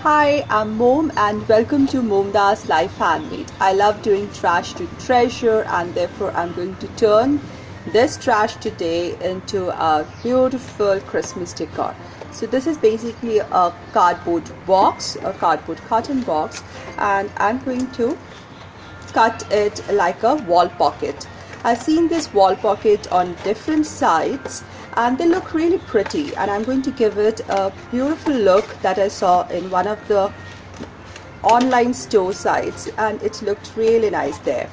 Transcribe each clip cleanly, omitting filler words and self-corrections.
Hi, I'm Mom and welcome to Momda's Life Handmade. I love doing trash to treasure and therefore I'm going to turn this trash today into a beautiful Christmas decor. So this is basically a cardboard box, a cardboard cotton box, and I'm going to cut it like a wall pocket. I've seen this wall pocket on different sites and they look really pretty, and I'm going to give it a beautiful look that I saw in one of the online store sites, and it looked really nice there.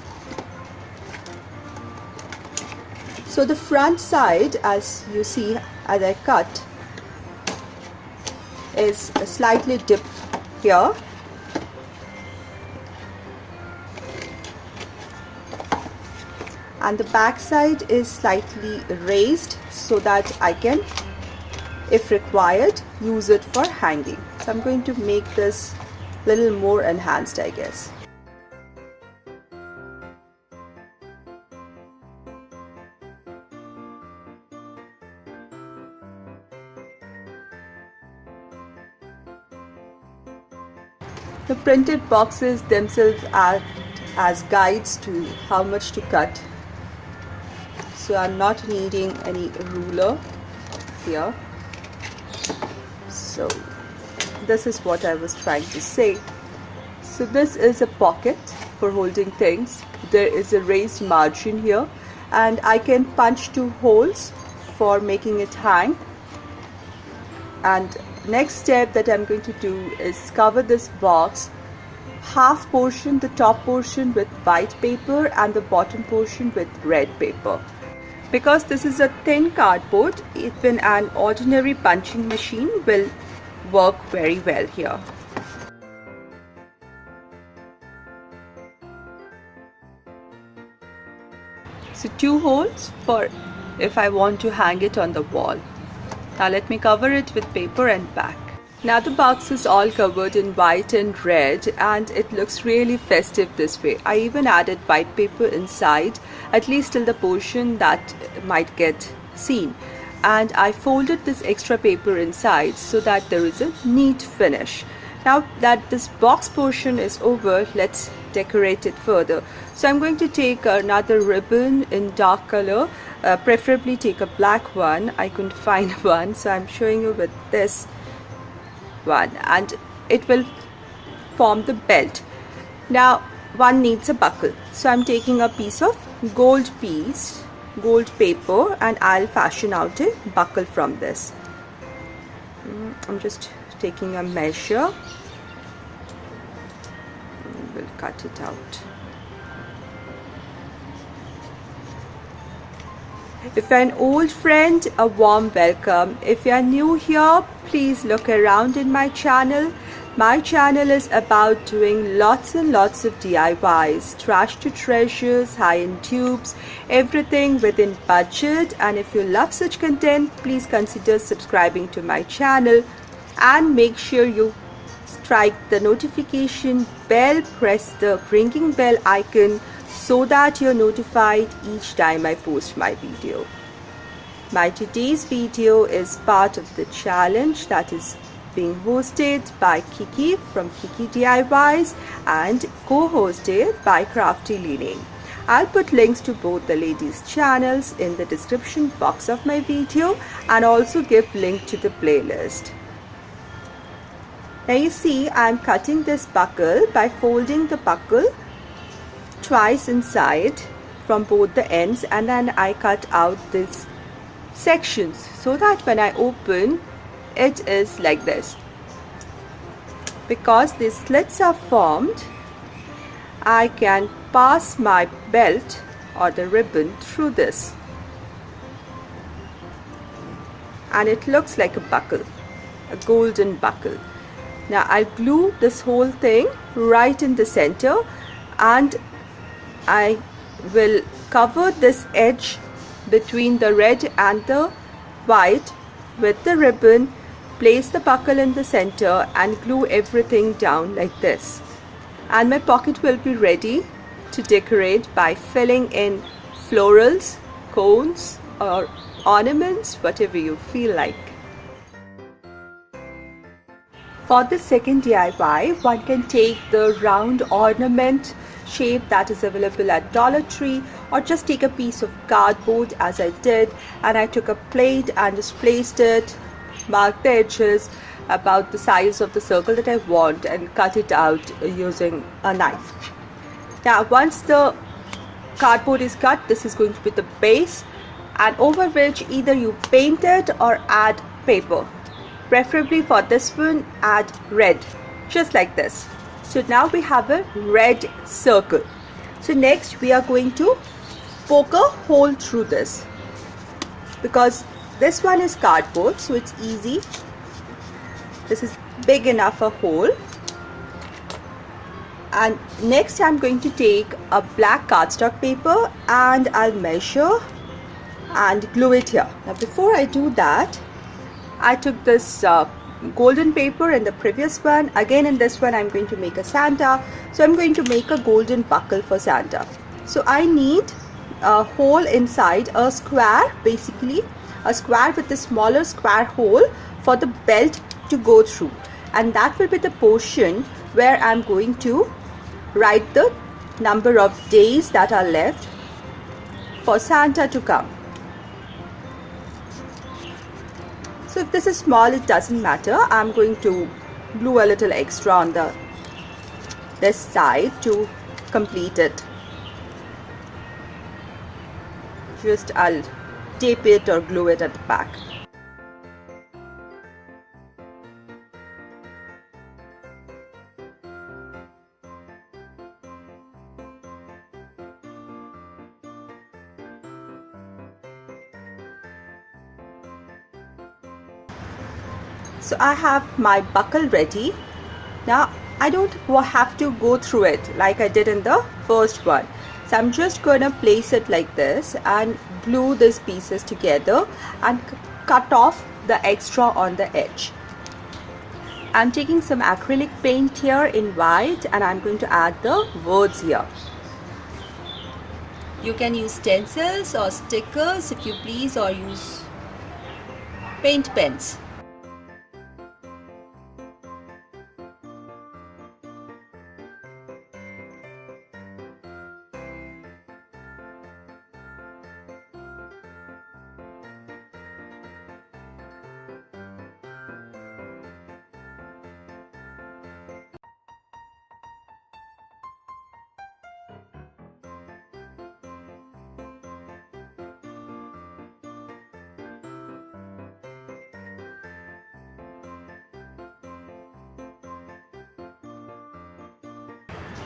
So the front side, as you see as I cut, is slightly dipped here, and the back side is slightly raised so that I can, if required, use it for hanging. So I'm going to make this a little more enhanced, I guess. The printed boxes themselves act as guides to how much to cut. So I'm not needing any ruler here. So this is what I was trying to say. So this is a pocket for holding things. There is a raised margin here, and I can punch two holes for making it hang. And next step that I'm going to do is cover this box, half portion, the top portion with white paper and the bottom portion with red paper. Because this is a thin cardboard, even an ordinary punching machine will work very well here. So two holes for if I want to hang it on the wall. Now let me cover it with paper and back. Now the box is all covered in white and red, and it looks really festive this way. I even added white paper inside, at least till the portion that might get seen. And I folded this extra paper inside so that there is a neat finish. Now that this box portion is over, let's decorate it further. So I'm going to take another ribbon in dark color, preferably take a black one. I couldn't find one, so I'm showing you with this one, and it will form the belt. Now one needs a buckle, so I'm taking a piece of gold paper, and I'll fashion out a buckle from this. I'm just taking a measure. We'll cut it out. If you're an old friend, a warm welcome. If you're new here, please look around in my channel. My channel is about doing lots and lots of DIYs, trash to treasures, high-end tubes, everything within budget. And if you love such content, please consider subscribing to my channel and make sure you strike the notification bell, press the ringing bell icon so that you're notified each time I post my video. My today's video is part of the challenge that is being hosted by Kiki from Kiki DIYs and co-hosted by Crafty Leaning. I'll put links to both the ladies' channels in the description box of my video and also give link to the playlist. Now you see I'm cutting this buckle by folding the buckle twice inside from both the ends, and then I cut out these sections so that when I open it is like this. Because these slits are formed, I can pass my belt or the ribbon through this, and it looks like a buckle, a golden buckle. Now I'll glue this whole thing right in the center, and I will cover this edge between the red and the white with the ribbon, place the buckle in the center and glue everything down like this. And my pocket will be ready to decorate by filling in florals, cones or ornaments, whatever you feel like. For the second DIY, one can take the round ornament shape that is available at Dollar Tree, or just take a piece of cardboard as I did, and I took a plate and just placed it, marked the edges about the size of the circle that I want, and cut it out using a knife. Now once the cardboard is cut, this is going to be the base, and over which either you paint it or add paper. Preferably for this one, add red, just like this. So now we have a red circle. So next we are going to poke a hole through this, because this one is cardboard, so it's easy. This is big enough a hole. And next I'm going to take a black cardstock paper and I'll measure and glue it here. Now before I do that, I took this golden paper in the previous one. Again in this one I'm going to make a Santa. So I'm going to make a golden buckle for Santa. So I need a hole inside, a square, basically a square with a smaller square hole for the belt to go through. And that will be the portion where I'm going to write the number of days that are left for Santa to come. So if this is small, it doesn't matter. I'm going to glue a little extra on this side to complete it. Just I'll tape it or glue it at the back. So I have my buckle ready. Now I don't have to go through it like I did in the first one. So I'm just going to place it like this and glue these pieces together and cut off the extra on the edge. I'm taking some acrylic paint here in white and I'm going to add the words here. You can use stencils or stickers if you please, or use paint pens.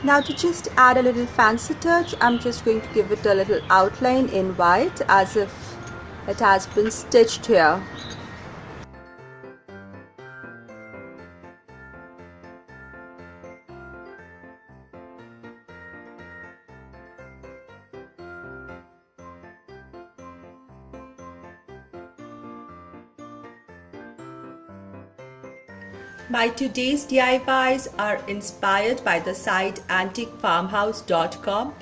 Now to just add a little fancy touch, I'm just going to give it a little outline in white as if it has been stitched here. My today's DIYs are inspired by the site antiquefarmhouse.com,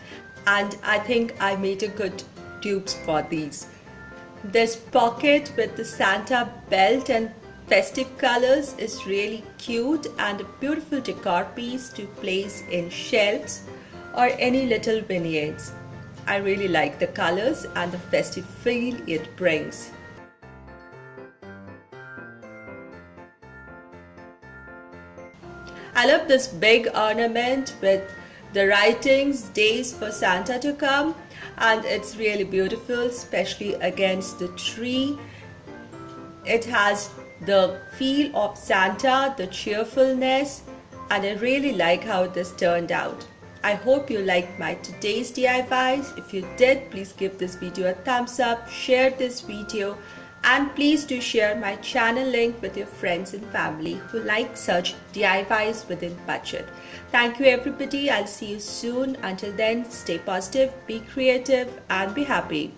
and I think I made a good dupes for these. This pocket with the Santa belt and festive colors is really cute and a beautiful decor piece to place in shelves or any little vignettes. I really like the colors and the festive feel it brings. I love this big ornament with the writings, days for Santa to come, and it's really beautiful, especially against the tree. It has the feel of Santa, the cheerfulness, and I really like how this turned out. I hope you liked my today's DIYs. If you did, please give this video a thumbs up, share this video, and please do share my channel link with your friends and family who like such DIYs within budget. Thank you everybody. I'll see you soon. Until then, stay positive, be creative, and be happy.